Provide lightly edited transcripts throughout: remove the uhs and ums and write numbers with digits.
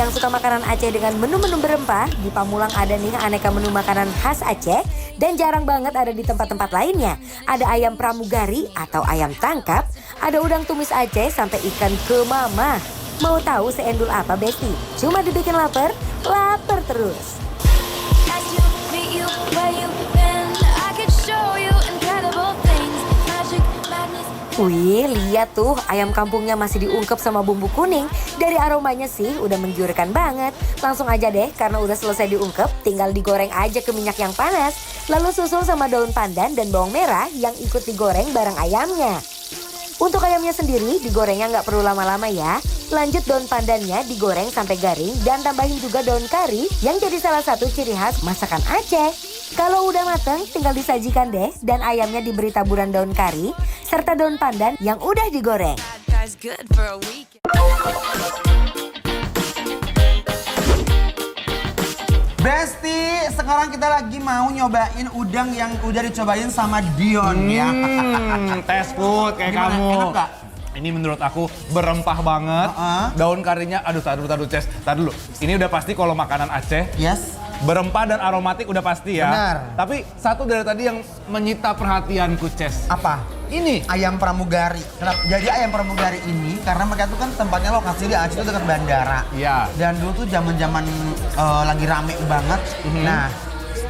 Yang suka makanan Aceh dengan menu-menu berempah, di Pamulang ada nih aneka menu makanan khas Aceh dan jarang banget ada di tempat-tempat lainnya. Ada ayam pramugari atau ayam tangkap, ada udang tumis Aceh sampai ikan kemama. Mau tahu seendul apa, Besti? Cuma dibikin lapar, lapar terus. Wih, lihat tuh ayam kampungnya masih diungkep sama bumbu kuning. Dari aromanya sih udah menggiurkan banget. Langsung aja deh, karena udah selesai diungkep, tinggal digoreng aja ke minyak yang panas. Lalu susul sama daun pandan dan bawang merah yang ikut digoreng bareng ayamnya. Untuk ayamnya sendiri, digorengnya nggak perlu lama-lama ya. Lanjut daun pandannya digoreng sampai garing dan tambahin juga daun kari yang jadi salah satu ciri khas masakan Aceh. Kalau udah mateng, tinggal disajikan deh dan ayamnya diberi taburan daun kari serta daun pandan yang udah digoreng. Besti, sekarang kita lagi mau nyobain udang yang udah dicobain sama Dion ya. Test food kayak Gimana? kamu. Enak gak? Ini menurut aku berempah banget. Daun karinya, aduh tar dulu. Ini udah pasti kalau makanan Aceh. Yes. Berempah dan aromatik udah pasti ya. Benar. Tapi satu dari tadi yang menyita perhatianku, Ces. Apa? Ini. Ayam pramugari. Kenapa? Jadi ayam pramugari ini karena mereka tuh kan tempatnya lokasi di Aceh itu dekat bandara. Iya. Dan dulu tuh zaman-zaman lagi rame banget. Nah,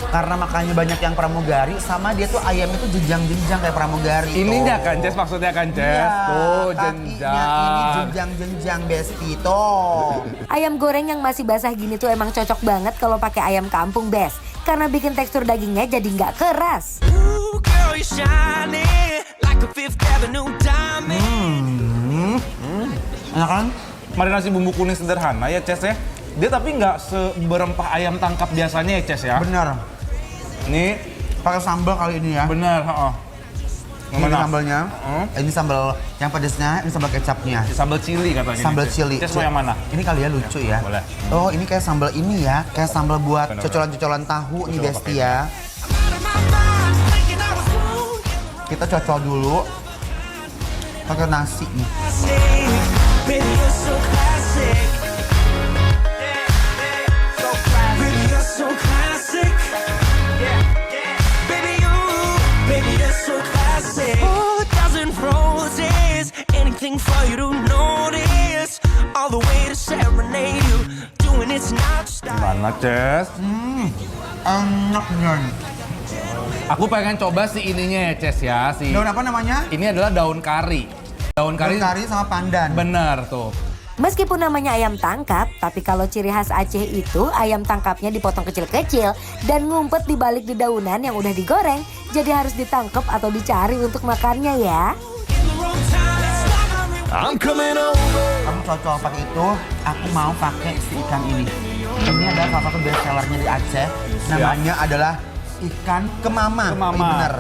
karena makanya banyak yang pramugari sama dia tuh ayam itu jenjang-jenjang kayak pramugari. Ininya kan, Ces, maksudnya kan, Ces. Iya, Tuh, kakinya jenjang. ini jenjang-jenjang Besti tuh. Ayam goreng yang masih basah gini tuh emang cocok banget kalau pakai ayam kampung, Bes. Karena bikin tekstur dagingnya jadi nggak keras. Enak kan? Marinasi bumbu kuning sederhana ya, Ces ya. Dia tapi nggak seberempah ayam tangkap biasanya ya, Ces ya. Bener. Ini Pakai sambal kali ini ya. bener, heeh. Ini sambalnya. Ini sambal yang pedesnya, ini sambal kecapnya. Sambal cili katanya. Sambal Ces. cili. Ces mau yang mana? Ini kali ya lucu ya. Boleh. Oh, ini kayak sambal ini ya. Kayak sambal buat Bener, cocolan-cocolan tahu nih Coba Besti pakai ya. Kita cocol dulu. Pakai nasi nih. Gimana, Ces? Enak nih. Aku pengen coba si ininya ya, Ces ya. Daun apa namanya? Ini adalah daun kari. Daun Daun kari. kari sama pandan. Bener tuh. Meskipun namanya ayam tangkap, tapi kalau ciri khas Aceh itu ayam tangkapnya dipotong kecil-kecil dan ngumpet di balik dedaunan yang udah digoreng, jadi harus ditangkap atau dicari untuk makannya ya. Kamu cocol pakai itu, aku mau pakai si ikan ini. Ini adalah salah satu best sellernya di Aceh. Namanya adalah ikan kemama. Kemama. Iya bener.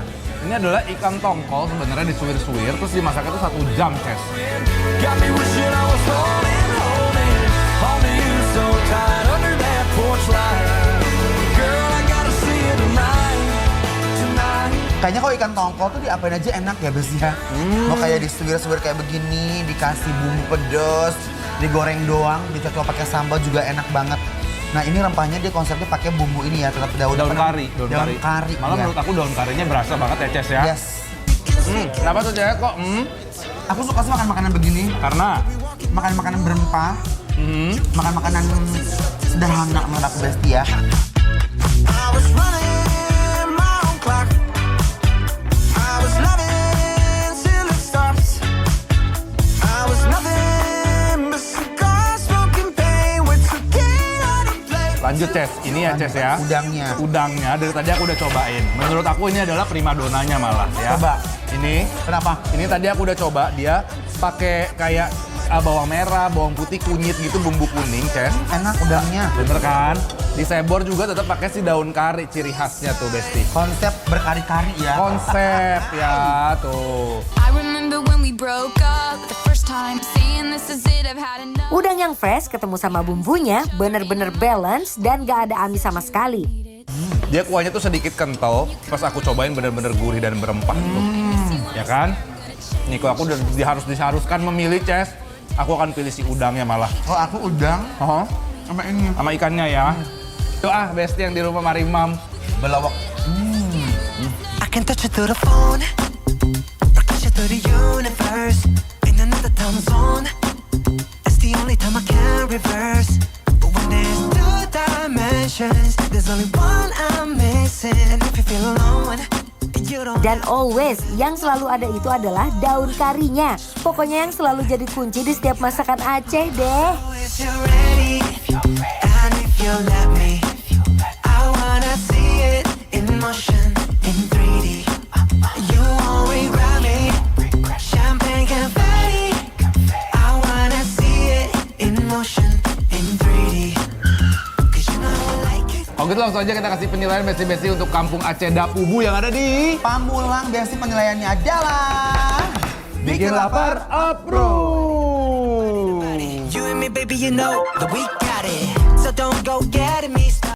Ini adalah ikan tongkol sebenarnya disuir-suir terus dimasaknya itu 1 jam, Ces. Kayaknya kalau ikan tongkol tuh diapain aja enak ya Bes ya. Mau kayak disuir-suir kayak begini, dikasih bumbu pedas, digoreng doang, dicocol pakai sambal juga enak banget. Nah ini rempahnya dia konsepnya pakai bumbu ini ya, tetap daun kari. Malah iya. menurut aku daun karinya berasa banget ya, Ces ya. Yes. Kenapa tuh, Ces? Kok Aku suka sih makan makanan begini. Karena Makan makanan berempah, makan makanan sederhana menurut aku Besti ya. lanjut, Ces. Ini ya, Ces ya. Udangnya. Udangnya dari tadi aku udah cobain. Menurut aku ini adalah primadonanya malah ya. Coba. Ini Kenapa? Ini tadi aku udah coba, dia pakai kayak bawang merah, bawang putih, kunyit gitu, bumbu kuning, Ces. Enak udangnya. Bener kan? Di sebor juga tetap pakai si daun kari, ciri khasnya tuh, Besti. Konsep berkari-kari ya. Konsep ya tuh. Udang yang fresh ketemu sama bumbunya bener-bener balance dan gak ada amis sama sekali. Dia kuahnya tuh sedikit kental, pas aku cobain bener-bener gurih dan berempah tuh. Ya kan? Nih kalau aku udah diharuskan memilih, Ces, aku akan pilih si udangnya malah. Kalau aku udang, Sama ini. sama ikannya ya. Tuh Besti yang di rumah Marimam. Belawak. I can touch you through the phone, rocket you through the universe, in another time zone. It's the only time I can reverse. But when there's two dimensions, there's only one I'm missing. And if you feel alone, you don't. Dan always yang selalu ada itu adalah daun karinya. Pokoknya yang selalu jadi kunci di setiap masakan Aceh deh. If you're ready, and if you let me, I wanna see it in motion, in 3D. You always grab me, champagne confetti. I wanna see it in motion, in 3D. 'Cause you know I like it. Oke, langsung aja kita kasih penilaian Besti-Besti untuk Kampung Aceh Dapubu yang ada di Pamulang Besti penilaiannya adalah Bikin Lapar Approve. You and me, baby, you know that we got it. So don't go getting me started.